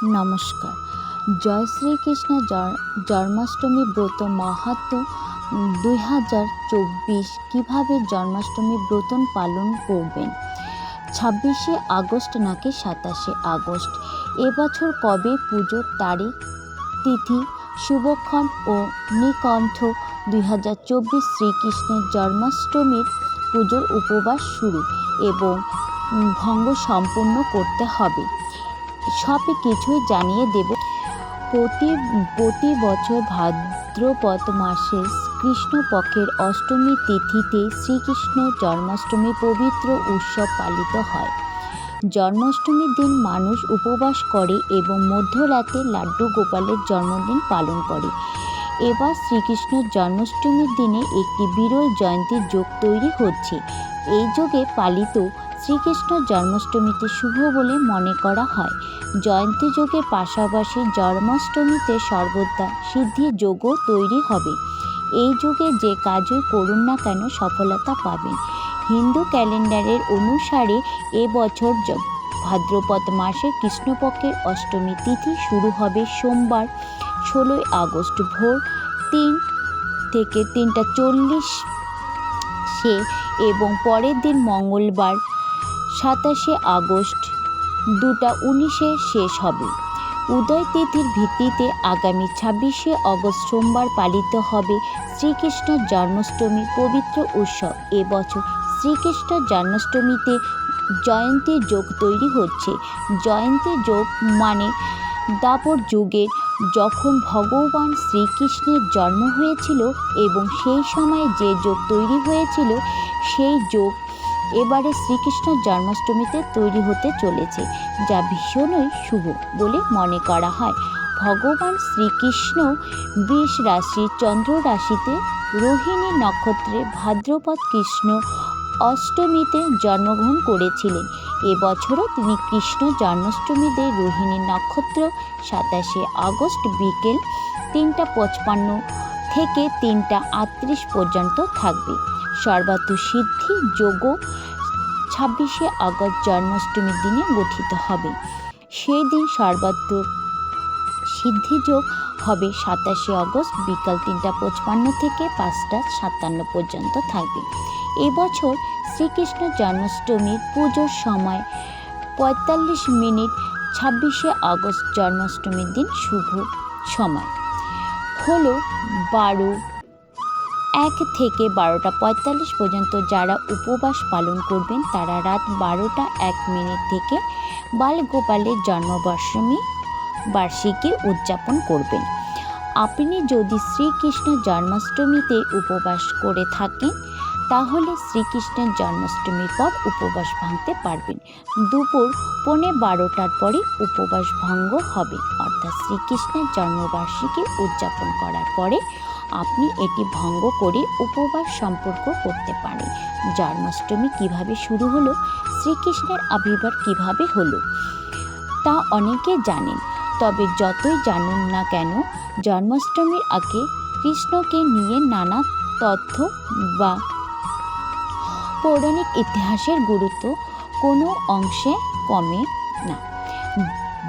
নমস্কার। জয় শ্রীকৃষ্ণ জন্মাষ্টমী ব্রত মাহাত্ম্য 2024 কিভাবে জন্মাষ্টমী ব্রত পালন করবেন। 26শে আগস্ট নাকি 27শে আগস্ট, এবছর কবে পুজোর তারিখ, তিথি, শুভক্ষণ ও নিকণ্ঠ। 2024 শ্রীকৃষ্ণের জন্মাষ্টমীর পুজোর উপবাস শুরু এবং ভঙ্গ সম্পূর্ণ করতে হবে। সব কিছুই জানিয়ে দেব। প্রতি বছর ভাদ্রপদ মাসের কৃষ্ণপক্ষের অষ্টমী তিথিতে শ্রীকৃষ্ণ জন্মাষ্টমী পবিত্র উৎসব পালিত হয়। জন্মাষ্টমীর দিন মানুষ উপবাস করে এবং মধ্যরাতে লাড্ডু গোপালের জন্মদিন পালন করে। এবার শ্রীকৃষ্ণ জন্মাষ্টমীর দিনে একটি বিরল জয়ন্তী যোগ তৈরি হচ্ছে। এই যোগে পালিত শ্রীকৃষ্ণ জন্মাষ্টমীতে শুভ বলে মনে করা হয়। জয়ন্তী যোগের পাশাপাশি জন্মাষ্টমীতে সর্বদা সিদ্ধি যোগও তৈরি হবে। এই যুগে যে কাজই করুন না কেন সফলতা পাবেন। হিন্দু ক্যালেন্ডারের অনুসারে এবছর ভাদ্রপদ মাসের কৃষ্ণপক্ষের অষ্টমী তিথি শুরু হবে সোমবার 16 আগস্ট ভোর 3 থেকে 3:40 এবং পরের দিন মঙ্গলবার 27শে আগস্ট 2:19 শেষ হবে। উদয় তিথির ভিত্তিতে আগামী 26শে আগস্ট সোমবার পালিত হবে শ্রীকৃষ্ণ জন্মাষ্টমীর পবিত্র উৎসব। এবছর শ্রীকৃষ্ণ জন্মাষ্টমীতে জয়ন্তী যোগ তৈরি হচ্ছে। জয়ন্তী যোগ মানে দ্বাপর যুগে যখন ভগবান শ্রীকৃষ্ণের জন্ম হয়েছিল এবং সেই সময়ে যে যোগ তৈরি হয়েছিল সেই যোগ এবারে শ্রীকৃষ্ণ জন্মাষ্টমীতে তৈরি হতে চলেছে, যা ভীষণই শুভ বলে মনে করা হয়। ভগবান শ্রীকৃষ্ণ বৃষ রাশি চন্দ্র রাশিতে রোহিণী নক্ষত্রে ভাদ্রপদ কৃষ্ণ অষ্টমীতে জন্মগ্রহণ করেছিলেন। এবছরও তিনি কৃষ্ণ জন্মাষ্টমীতে রোহিণী নক্ষত্র 27শে আগস্ট বিকেল 3:55 থেকে 3:38 পর্যন্ত থাকবে। সর্বাত্ম সিদ্ধি যোগও 26শে আগস্ট জন্মাষ্টমীর দিনে গঠিত হবে। সেই দিন সর্বাত্ম সিদ্ধিযোগ হবে 27শে আগস্ট বিকাল 3:55 থেকে 5:57 পর্যন্ত থাকবে। এবছর শ্রীকৃষ্ণ জন্মাষ্টমীর পুজোর সময় 45 মিনিট। 26শে আগস্ট জন্মাষ্টমীর দিন শুভ সময় হলো 1 থেকে 12:45 পর্যন্ত। যারা উপবাস পালন করবেন তারা রাত 12:01 থেকে বালগোপালের বার্ষিকী উদযাপন করবেন। আপনি যদি শ্রীকৃষ্ণ জন্মাষ্টমীতে উপবাস করে থাকেন তাহলে শ্রীকৃষ্ণের জন্মাষ্টমীর পর উপবাস ভাঙতে পারবেন। দুপুর 12:15 পরে উপবাস ভঙ্গ হবে, অর্থাৎ শ্রীকৃষ্ণের জন্মবার্ষিকী উদযাপন করার পরে আপনি এটি ভঙ্গ করে উপবাস সম্পর্ক করতে পারেন। জন্মাষ্টমী কিভাবে শুরু হলো, শ্রীকৃষ্ণের আবির্ভাব কিভাবে হলো তা অনেকে জানেন। তবে যতই জানুন না কেন, জন্মাষ্টমীর আগে কৃষ্ণকে নিয়ে নানা তথ্য বা পৌরাণিক ইতিহাসের গুরুত্ব কোনো অংশে কমে না।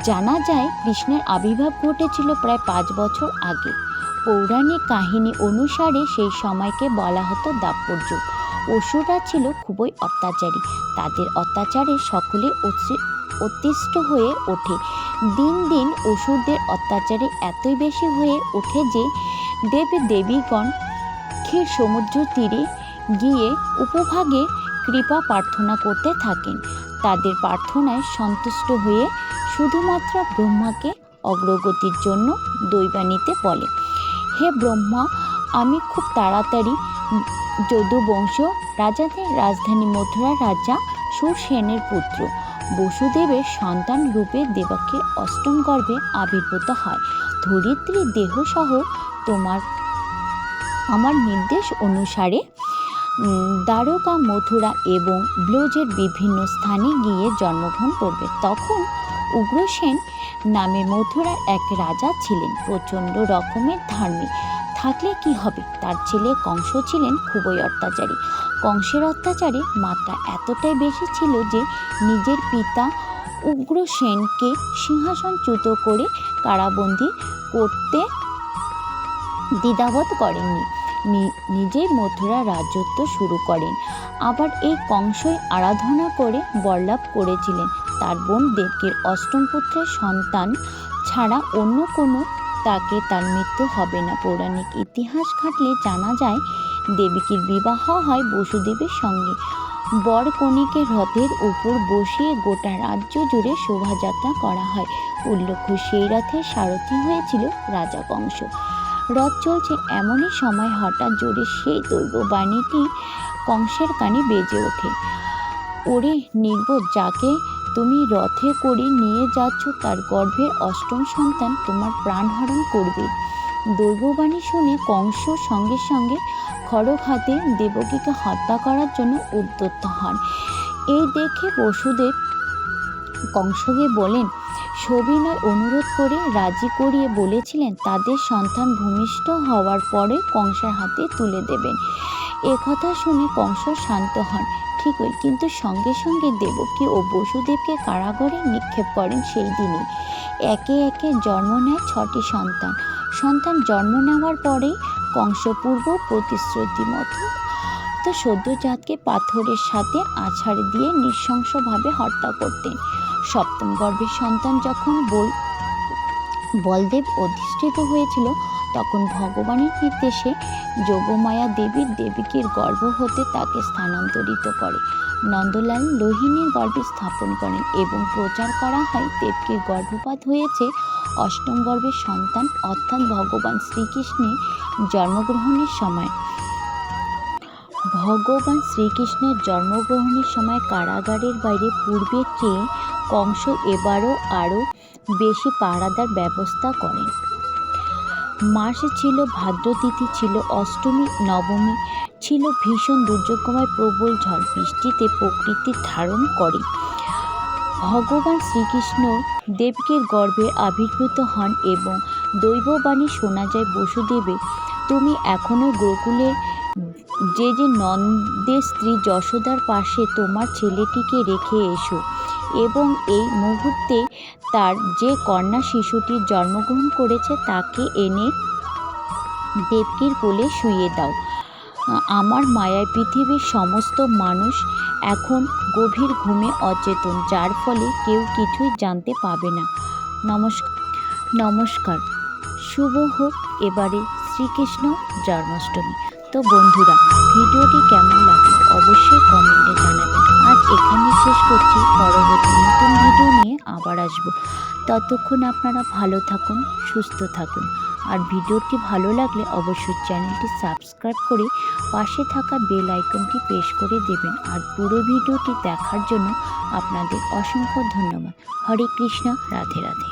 জানা যায় কৃষ্ণের আবির্ভাব ঘটেছিল প্রায় 5 বছর আগে। পৌরাণিক কাহিনী অনুসারে সেই সময়কে বলা হতো দ্বাপর যুগ। অসুররা ছিল খুবই অত্যাচারী। তাদের অত্যাচারে সকলে অতিষ্ঠ হয়ে ওঠে। দিন দিন অসুরদের অত্যাচারে এতই বেশি হয়ে ওঠে যে দেবীগণ ক্ষীর সমুদ্র তীরে গিয়ে উপভাগে কৃপা প্রার্থনা করতে থাকেন। তাদের প্রার্থনায় সন্তুষ্ট হয়ে শুধুমাত্র ব্রহ্মাকে অগ্রগতির জন্য দৈবানিতে বলে, হে ব্রহ্মা, আমি খুব তাড়াতাড়ি যদুবংশ রাজাদের রাজধানী মথুরা রাজা সুরসেনের পুত্র বসুদেবের সন্তান রূপে দেবকীর অষ্টম গর্ভে আবির্ভূত হয়। ধরিত্রী দেহসহ আমার নির্দেশ অনুসারে দ্বারকা, মথুরা এবং ব্রজের বিভিন্ন স্থানে গিয়ে জন্মগ্রহণ করবে। তখন উগ্রসেন নামে মথুরার এক রাজা ছিলেন, প্রচণ্ড রকমের ধার্মিক। থাকলে কি হবে, তার ছেলে কংস ছিলেন খুবই অত্যাচারী। কংসের অত্যাচারে মাত্রা এতটাই বেশি ছিল যে নিজের পিতা উগ্রসেনকে সিংহাসনচ্যুত করে কারাবন্দী করতে দ্বিধাবোধ করেননি, নিজেই মথুরা রাজত্ব শুরু করেন। আবার এই কংসই আরাধনা করে বরলাভ করেছিলেন তার বোন দেবকীর অষ্টম পুত্রের সন্তান ছাড়া অন্য কোনো তাকে তার মৃত্যু হবে না। পৌরাণিক ইতিহাস ঘাঁটলে জানা যায় দেবকীর বিবাহ হয় বসুদেবের সঙ্গে। বর কনেকে রথের উপর বসিয়ে গোটা রাজ্য জুড়ে শোভাযাত্রা করা হয়। উল্লেখ্য, সেই রথের সারথি হয়েছিল রাজা কংস। রথ চলছে এমনই সময় হঠাৎ জোরে সেই দৈববাণীটি কংসের কানে বেজে ওঠে, ওরে নির্বোধ, যাকে তুমি রথে করে নিয়ে যাচ্ছ তার গর্ভের অষ্টম সন্তান তোমার প্রাণহরণ করবে। দৈববাণী শুনে কংস সঙ্গে সঙ্গে খড়গ হাতে দেবকীকে হত্যা করার জন্য উদ্যত হন। এই দেখে বসুদেব কংসকে বলেন, সবিনয় অনুরোধ করে রাজি করিয়ে বলেছিলেন তাদের সন্তান ভূমিষ্ঠ হওয়ার পরে কংসের হাতে তুলে দেবেন। একথা শুনে কংস শান্ত হন, ঠিকই, কিন্তু সঙ্গে সঙ্গে দেবকী ও বসুদেবকে কারাগারে নিক্ষেপ করেন। সেই দিনই একে একে জন্ম নেয় 6টি সন্তান জন্ম নেওয়ার পরেই কংস পূর্ব প্রতিশ্রুতি মতো সদ্যজাতকে পাথরের সাথে আছাড় দিয়ে নৃশংসভাবে হত্যা করতেন। সপ্তম গর্ভের সন্তান যখন বলদেব অধিষ্ঠিত হয়েছিল তখন ভগবানের নির্দেশে যোগমায়া দেবী দেবকীর গর্ভ হতে তাকে স্থানান্তরিত করে নন্দলাল লোহিনীর গর্ভে স্থাপন করেন এবং প্রচার করা হয় দেবকীর গর্ভপাত হয়েছে অষ্টম গর্ভের সন্তান অর্থাৎ ভগবান শ্রীকৃষ্ণের জন্মগ্রহণের সময়। ভগবান শ্রীকৃষ্ণের জন্মগ্রহণের সময় কারাগারের বাইরে পূর্বের চেয়ে কংস এবারও আরও বেশি পাহারাদার ব্যবস্থা করেন। মাস ছিল ভাদ্র, তিথি ছিল অষ্টমী, নবমী ছিল ভীষণ দুর্যোগময় প্রবল ঝড় বৃষ্টিতে প্রকৃতি ধারণ করে। ভগবান শ্রীকৃষ্ণ দেবকীর গর্ভে আবির্ভূত হন এবং দৈববাণী শোনা যায়, বসুদেবে, তুমি এখনও গোকুলের যে নন্দের স্ত্রী যশোদার পাশে তোমার ছেলেটিকে রেখে এসো এবং এই মুহূর্তে তার যে কন্যা শিশুটি জন্মগ্রহণ করেছে তাকে এনে দেবকীর কোলে শুইয়ে দাও। আমার মায়ায় পৃথিবীর সমস্ত মানুষ এখন গভীর ঘুমে অচেতন, যার ফলে কেউ কিছুই জানতে পাবে না। নমস্কার। শুভ হোক এবারে শ্রীকৃষ্ণ জন্মাষ্টমী। তো বন্ধুরা, ভিডিওটি কেমন লাগলো অবশ্যই কমেন্টে জানাবেন। আজ এখানে শেষ করছি, পরবর্তী নতুন ভিডিও নিয়ে আবার আসবো। ততক্ষণ আপনারা ভালো থাকুন, সুস্থ থাকুন। আর ভিডিওটি ভালো লাগলে অবশ্যই চ্যানেলটি সাবস্ক্রাইব করে পাশে থাকা বেল আইকনটি প্রেস করে দেবেন। আর পুরো ভিডিওটি দেখার জন্য আপনাদের অসংখ্য ধন্যবাদ। হরে কৃষ্ণ, রাধে রাধে।